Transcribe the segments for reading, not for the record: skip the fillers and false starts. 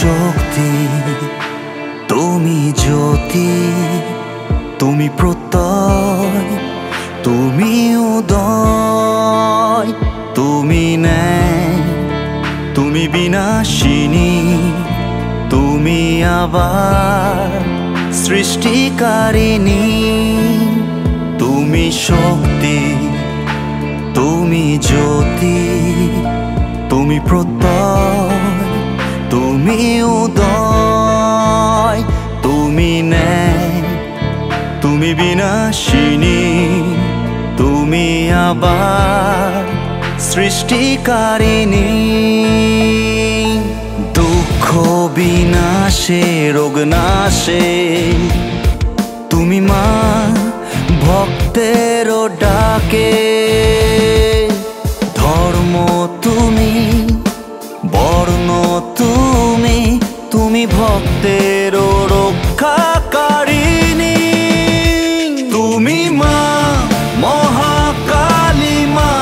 শক্তি, তুমি জ্যোতি, তুমি প্রত্যয়, তুমি উদয়, তুমি ন্যায়, তুমি বিনাশিনী, তুমি আবার সৃষ্টিকারিণী। তুমি শক্তি, তুমি জ্যোতি, তুমি প্রত্যয়, তুমি উদয়, তুমি ন্যায়, তুমি বিনাশিনী, তুমি আবার সৃষ্টিকারিণী। দুঃখ বিনাশে, রোগ নাশে, তুমি মা ভক্তেরও ডাকে। ধর্ম তুমি, বর্ণ তুমি, তুমি ভক্তেরও রক্ষাকারিণী। তুমি মা মহাকালী, মা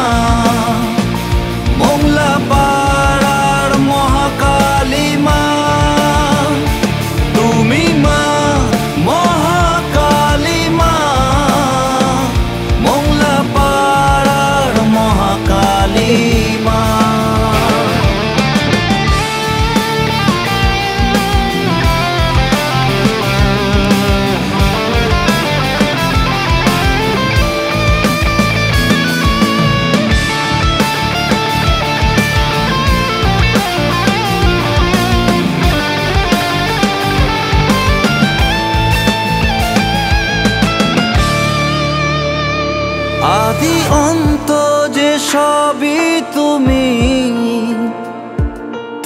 মংলা পাড়ার মহাকালী মা। তুমি মা মহাকালী, মা মংলা পাড়ার মহাকালী মা। আদি অন্ত যে সবই তুমি,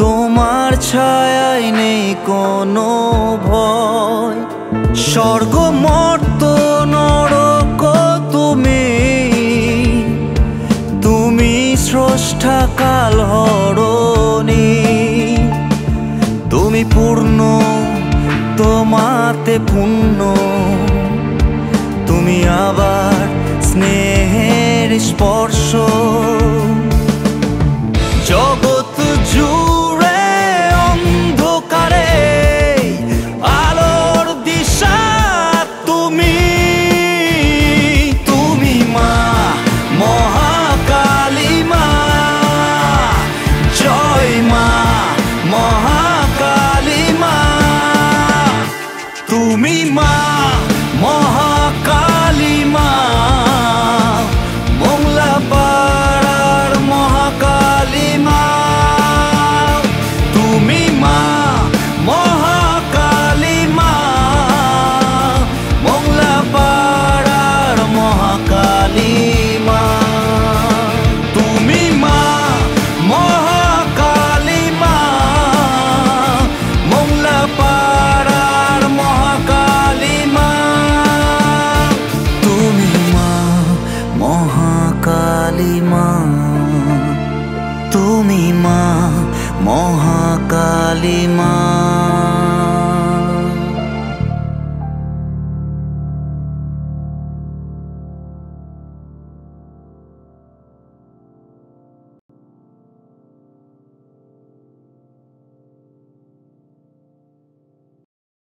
তোমার ছায়ায় নেই কোনো ভয়। স্বর্গ মর্ত নরক তুমি, তুমি স্রষ্টা কাল হরণী। তুমি পূর্ণ, তোমাতে পূর্ণ, তুমি আবার স্নেহের স্পর্শ। জগৎ জুড়ে অন্ধকারে আলোর দিশা তুমি। তুমি মা মহাকালী, মা জয় মা মহাকালী মা। তুমি মা মহাকালী, মা মংলা পাড়ার মহাকালী মা। তুমি মা মহাকালী, মা মংলা পাড়ার মহাকালী মা। তুমি মা মহাকালী, মা মংলা পাড়ার মহাকালী মা। তুমি মা মহাকালী মা, তুমি মা মহাকালী মা।